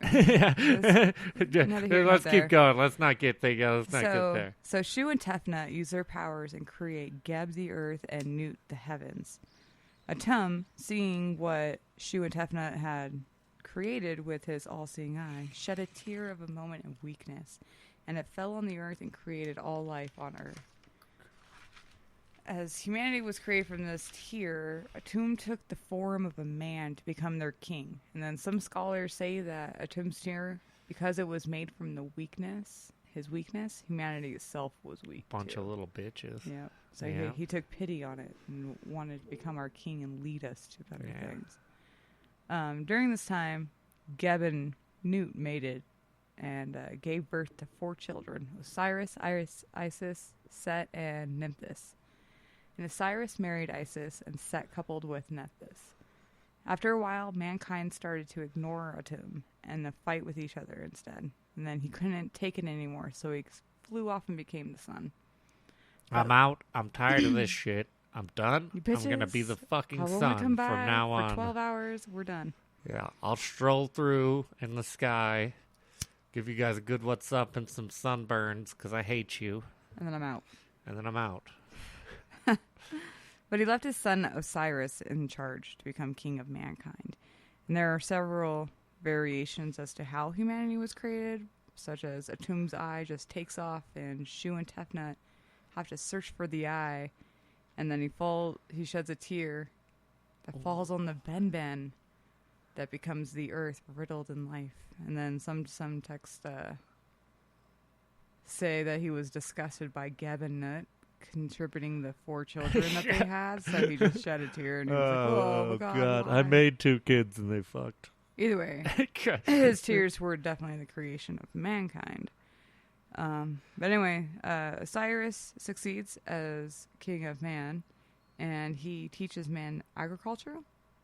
Let's keep going. Let's not get get there. So Shu and Tefnut use their powers and create Geb the earth and Nut the heavens. Atum, seeing what Shu and Tefnut had created with his all-seeing eye, shed a tear of a moment of weakness, and it fell on the earth and created all life on earth. As humanity was created from this tear, Atum took the form of a man to become their king. And then some scholars say that Atum's tear, because it was made from his weakness, humanity itself was weak. Bunch of little bitches. Yeah. So he took pity on it and wanted to become our king and lead us to better things. During this time, Geb and Nut mated and gave birth to 4 children: Osiris, Isis, Set, and Nephthys. And Osiris married Isis, and Set coupled with Nephthys. After a while, mankind started to ignore Atum and fight with each other instead. And then he couldn't take it anymore, so he flew off and became the sun. I'm out. I'm tired of this shit. I'm done. I'm going to be the fucking sun from now on. For 12 hours, we're done. Yeah, I'll stroll through in the sky, give you guys a good what's up and some sunburns, because I hate you. And then I'm out. But he left his son Osiris in charge to become king of mankind. And there are several variations as to how humanity was created, such as Atum's eye just takes off and Shu and Tefnut have to search for the eye, and then he sheds a tear that falls on the Ben that becomes the earth riddled in life. And then some texts say that he was disgusted by Geb and Nut contributing the 4 children that they had, so he just shed a tear and he was like, oh God, I made 2 kids and they fucked. Either way, his tears were definitely the creation of mankind. But anyway, Osiris succeeds as king of man, and he teaches man agriculture,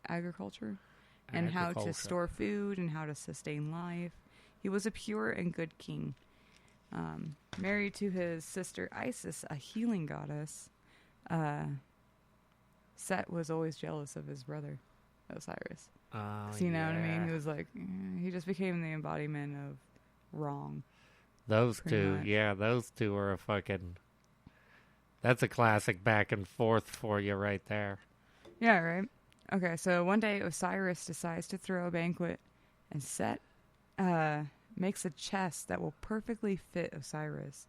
and how to store food and how to sustain life. He was a pure and good king. Married to his sister Isis, a healing goddess, Set was always jealous of his brother, Osiris. 'Cause you know what I mean? He was like, he just became the embodiment of wrong. Those pretty two, much. yeah, those two are a fucking... That's a classic back and forth for you right there. Yeah, right? Okay, so one day Osiris decides to throw a banquet, and Set makes a chest that will perfectly fit Osiris.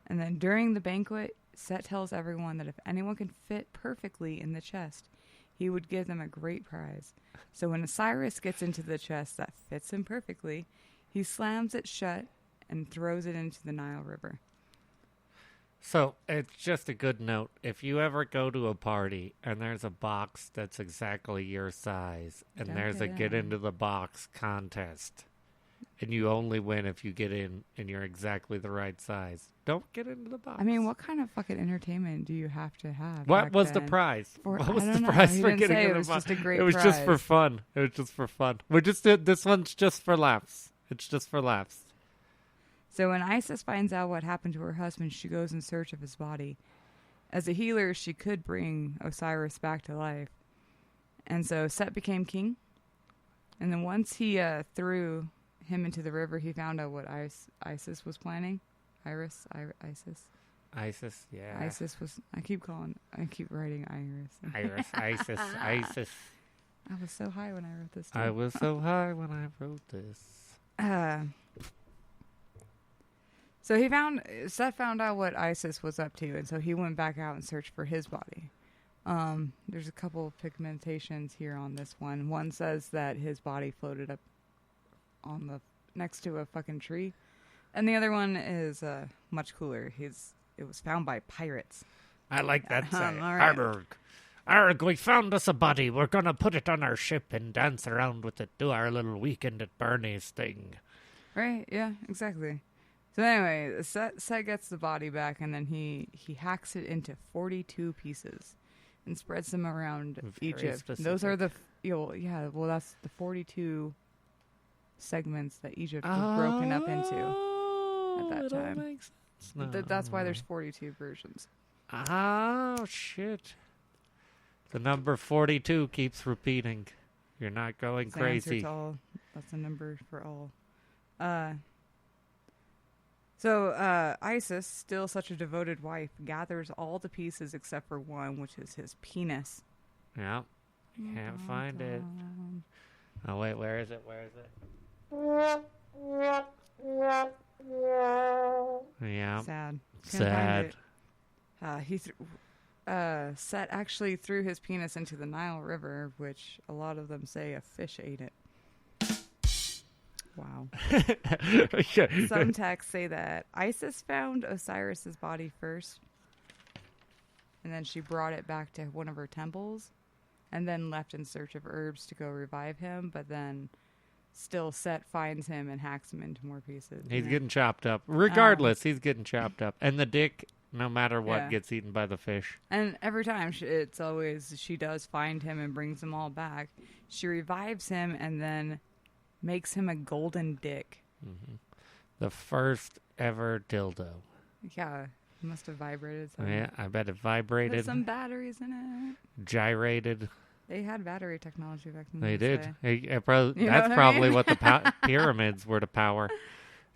And then during the banquet, Set tells everyone that if anyone can fit perfectly in the chest, he would give them a great prize. So when Osiris gets into the chest that fits him perfectly, he slams it shut and throws it into the Nile River. So, it's just a good note. If you ever go to a party and there's a box that's exactly your size, and there's a get into the box contest, and you only win if you get in and you're exactly the right size, don't get into the box. I mean, what kind of fucking entertainment do you have to have? What back was the then? prize? For- What was I the don't know. prize He for didn't getting say. in It the was box? just a great It was just for prize. fun. It was just for fun. We just did this one's just for laughs. It's just for laughs. So when Isis finds out what happened to her husband, she goes in search of his body. As a healer, she could bring Osiris back to life. And so Set became king. And then once he threw him into the river, he found out what Isis was planning. Isis. Isis, yeah. Isis was... I keep writing Iris. Isis. I was so high when I wrote this. I was so high when I wrote this. So Seth found out what Isis was up to, and so he went back out and searched for his body. There's a couple of pigmentations here on this one. One says that his body floated up on next to a fucking tree, and the other one is much cooler. It was found by pirates. I like that saying. All right. Arg, we found us a body. We're going to put it on our ship and dance around with it. Do our little weekend at Bernie's thing. Right, yeah, exactly. So anyway, Set gets the body back, and then he hacks it into 42 pieces and spreads them around Very Egypt. specific. Those are that's the 42 segments that Egypt was broken up into at that it all time. makes sense now. That's why there's 42 versions. Oh, shit. The number 42 keeps repeating. You're not going That's the answer crazy. to all. That's a number for all. So Isis, still such a devoted wife, gathers all the pieces except for one, which is his penis. Yeah. Can't find it. Oh, wait, where is it? Yeah. Sad. Sad. Set actually threw his penis into the Nile River, which a lot of them say a fish ate it. Wow. Some texts say that Isis found Osiris's body first, and then she brought it back to one of her temples, and then left in search of herbs to go revive him, but then still Set finds him and hacks him into more pieces. He's getting chopped up. Regardless, he's getting chopped up. And the dick, no matter what, Yeah. gets eaten by the fish. And every time it's always she does find him and brings them all back. She revives him and then makes him a golden dick. Mm-hmm. The first ever dildo. Yeah, it must have vibrated. Yeah, I bet it Put vibrated, some batteries in it. gyrated. They had battery technology back then. They say. did. You know That's what I probably mean? what the pyramids were to power.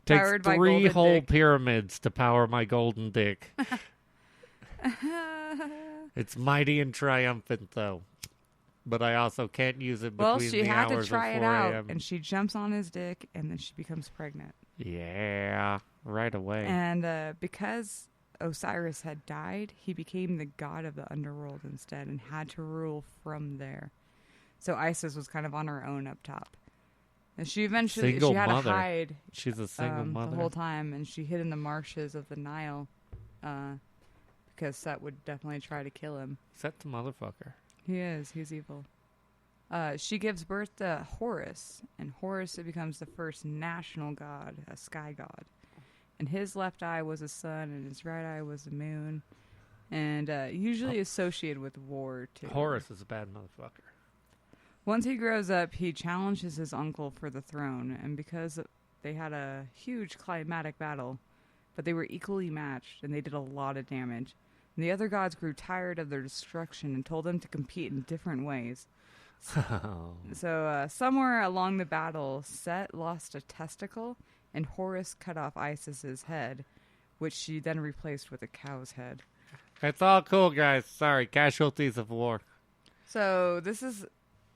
Takes Powered by 3 golden whole dick. pyramids to power my golden dick. It's mighty and triumphant, though. But I also can't use it between Well, she the had to hours try of it 4 out, a.m. and she jumps on his dick, and then she becomes pregnant. Yeah, right away. And because Osiris had died, he became the god of the underworld instead, and had to rule from there. So Isis was kind of on her own up top. And she eventually Single she had mother. to hide She's a single mother. the whole time, and she hid in the marshes of the Nile because Set would definitely try to kill him. Set the motherfucker. He is. He's evil. She gives birth to Horus, and Horus becomes the first national god, a sky god. And his left eye was a sun, and his right eye was the moon, and usually associated with war, too. Horus is a bad motherfucker. Once he grows up, he challenges his uncle for the throne, and because they had a huge climatic battle, but they were equally matched, and they did a lot of damage. And the other gods grew tired of their destruction and told them to compete in different ways. So somewhere along the battle, Set lost a testicle, and Horus cut off Isis's head, which she then replaced with a cow's head. It's all cool, guys. Sorry, casualties of war. So this is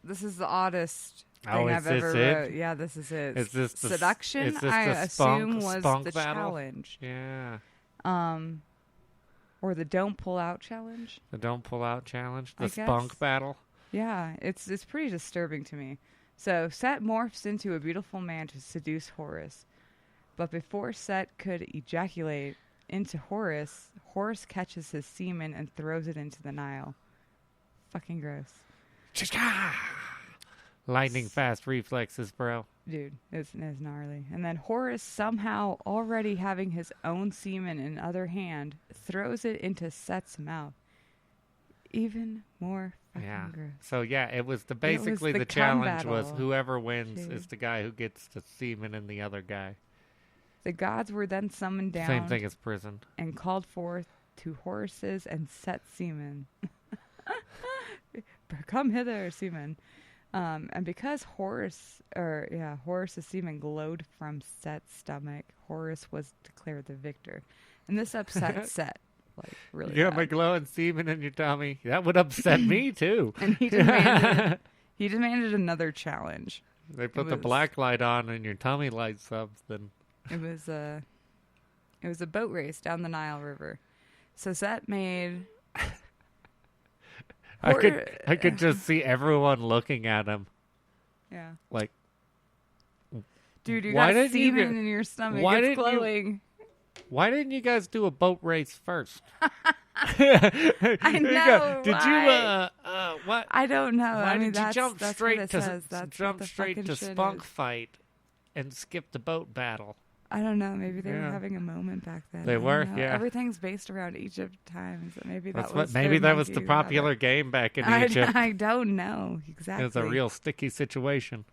the oddest thing I've ever wrote. Yeah, this is it. Is this seduction? Is this I the assume was the battle? challenge. Yeah. Or the don't pull out challenge. The don't pull out challenge. The I guess. spunk battle. Yeah, it's pretty disturbing to me. So Set morphs into a beautiful man to seduce Horus, but before Set could ejaculate into Horus, Horus catches his semen and throws it into the Nile. Fucking gross. Lightning fast reflexes, bro. Dude, it's gnarly. And then Horus, somehow already having his own semen in other hand, throws it into Set's mouth. Even more fucking gross. So yeah, it was basically the challenge was whoever wins is the guy who gets the semen in the other guy. The gods were then summoned down. Same thing as prison. And called forth to Horus's and Set's semen. Come hither, semen. And because Horus's semen glowed from Set's stomach, Horus was declared the victor. And this upset Set, like, really You got bad. my glowing semen in your tummy. That would upset me, too. And he demanded another challenge. They put the black light on and your tummy lights up, then... It was a boat race down the Nile River. So Set made... I could just see everyone looking at him. Yeah. Like, dude, you got semen in your stomach. It's glowing. Why didn't you guys do a boat race first? I know. Did you? What? I don't know. Why did you that's jump straight to spunk fight and skip the boat battle? I don't know. Maybe they were having a moment back then. They were, yeah. Everything's based around Egypt times. So maybe that was the popular game back in Egypt. I don't know exactly. It was a real sticky situation.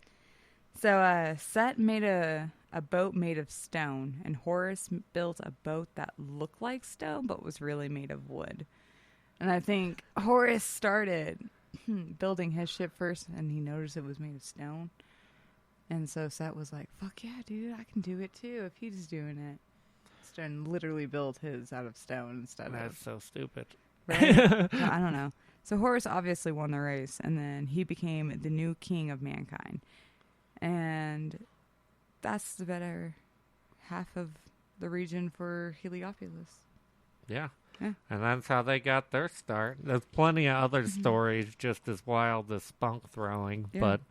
So Set made a boat made of stone, and Horus built a boat that looked like stone but was really made of wood. And I think Horus started building his ship first, and he noticed it was made of stone. And so Set was like, fuck yeah, dude, I can do it too if he's doing it. And literally built his out of stone instead of... That's so stupid. Right? I don't know. So Horus obviously won the race, and then he became the new king of mankind. And that's the better half of the region for Heliopolis. Yeah. And that's how they got their start. There's plenty of other stories just as wild as spunk throwing, but...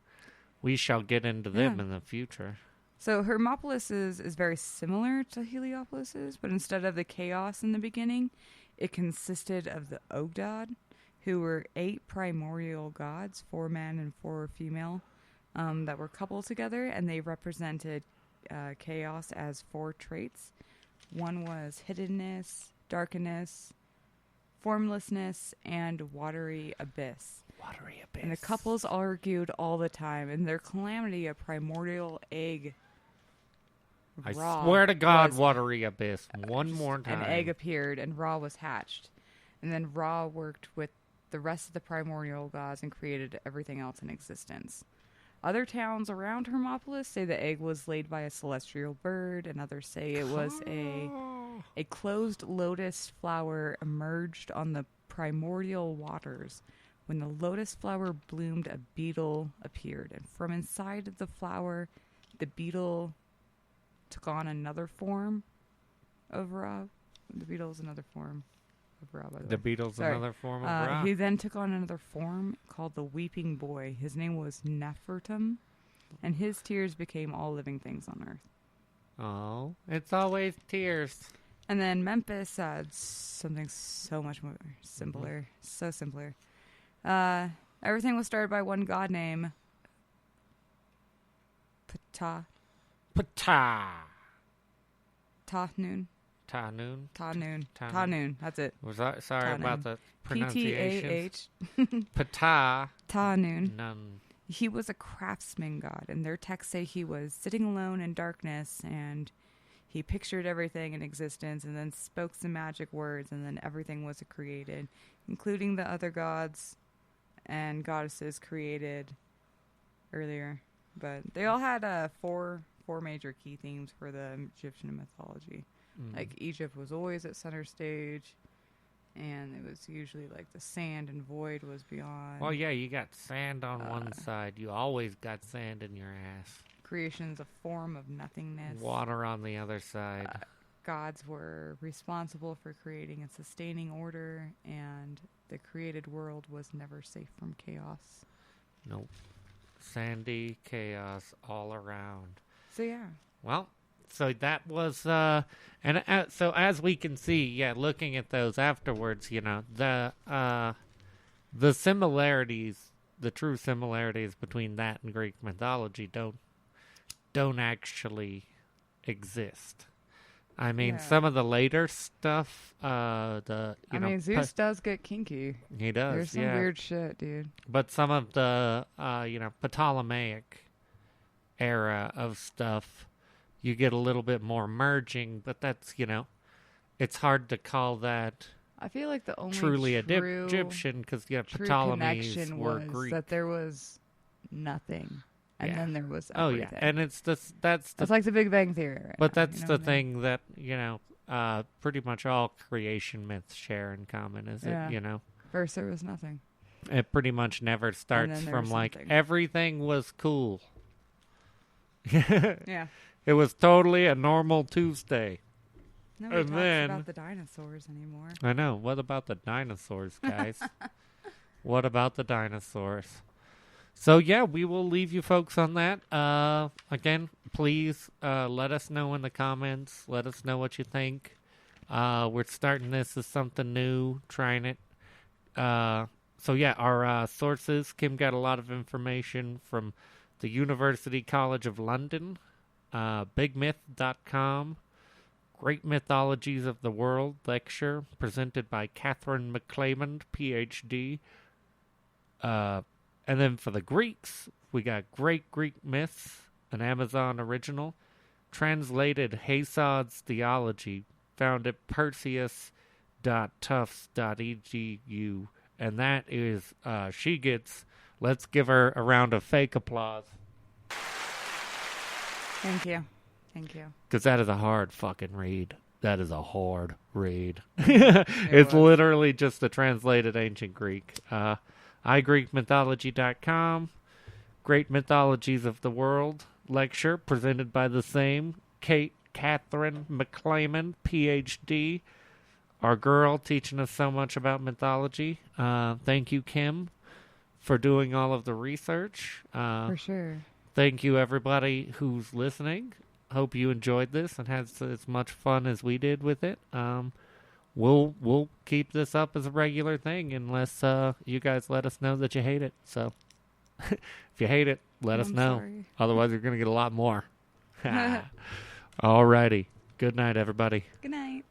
We shall get into them in the future. So Hermopolis is very similar to Heliopolis, but instead of the chaos in the beginning, it consisted of the Ogdod, who were 8 primordial gods, 4 men and 4 female, that were coupled together, and they represented chaos as 4 traits. One was hiddenness, darkness, formlessness, and watery abyss. And the couples argued all the time. In their calamity, a primordial egg. I swear to God, watery abyss. One more time. An egg appeared, and Ra was hatched. And then Ra worked with the rest of the primordial gods and created everything else in existence. Other towns around Hermopolis say the egg was laid by a celestial bird, and others say it was a closed lotus flower emerged on the primordial waters. When the lotus flower bloomed, a beetle appeared, and from inside of the flower, the beetle took on another form of Ra. The beetle is another form of Ra, by the way. The beetle's another form of Ra? He then took on another form called the Weeping Boy. His name was Nefertum, and his tears became all living things on Earth. Oh, it's always tears. And then Memphis had something so much more simpler. So simpler. Everything was started by one god named Ptah. Tanun. That's it. Sorry about the pronunciations. Ptah. Tanun. He was a craftsman god, and their texts say he was sitting alone in darkness, and he pictured everything in existence, and then spoke some magic words, and then everything was created, including the other gods. and goddesses created earlier. But they all had four major key themes for the Egyptian mythology. Like Egypt was always at center stage, and it was usually like the sand and void was beyond. Well, yeah, you got sand on one side. You always got sand in your ass. Creation's a form of nothingness. Water on the other side. Gods were responsible for creating and sustaining order, and the created world was never safe from chaos. Nope. Sandy chaos all around. So yeah. Well, so that was, so as we can see, yeah, looking at those afterwards, you know, the similarities, the true similarities between that and Greek mythology don't actually exist. I mean, some of the later stuff, Zeus does get kinky. He does, There's some weird shit, dude. But some of the, Ptolemaic era of stuff, you get a little bit more merging, but that's, it's hard to call that I feel like the only truly true Egyptian, because, true Ptolemies connection were was Greek. that there was nothing. And then there was everything. Oh, yeah. And that's like the Big Bang Theory, right? But that's the thing that, pretty much all creation myths share in common, is it, First there was nothing. It pretty much never starts from, like, everything was cool. Yeah. It was totally a normal Tuesday. Nobody talks about the dinosaurs anymore. I know. What about the dinosaurs, guys? What about the dinosaurs? So, yeah, we will leave you folks on that. Again, please let us know in the comments. Let us know what you think. We're starting this as something new, trying it. So, yeah, our sources. Kim got a lot of information from the University College of London, bigmyth.com, Great Mythologies of the World lecture presented by Catherine McClament, Ph.D., and then for the Greeks, we got Great Greek Myths, an Amazon original, translated Hesiod's Theology, found at perseus.tufts.edu, and that is, she gets, let's give her a round of fake applause. Thank you. Because that is a hard fucking read. That is a hard read. It's literally just the translated ancient Greek. iGreekMythology.com, Great Mythologies of the World lecture presented by the same Catherine McClament, Ph.D., our girl teaching us so much about mythology. Thank you, Kim, for doing all of the research. For sure. Thank you, everybody who's listening. Hope you enjoyed this and had as much fun as we did with it. We'll keep this up as a regular thing unless you guys let us know that you hate it. So if you hate it, let us know. Sorry. Otherwise, you're going to get a lot more. Alrighty. Good night, everybody. Good night.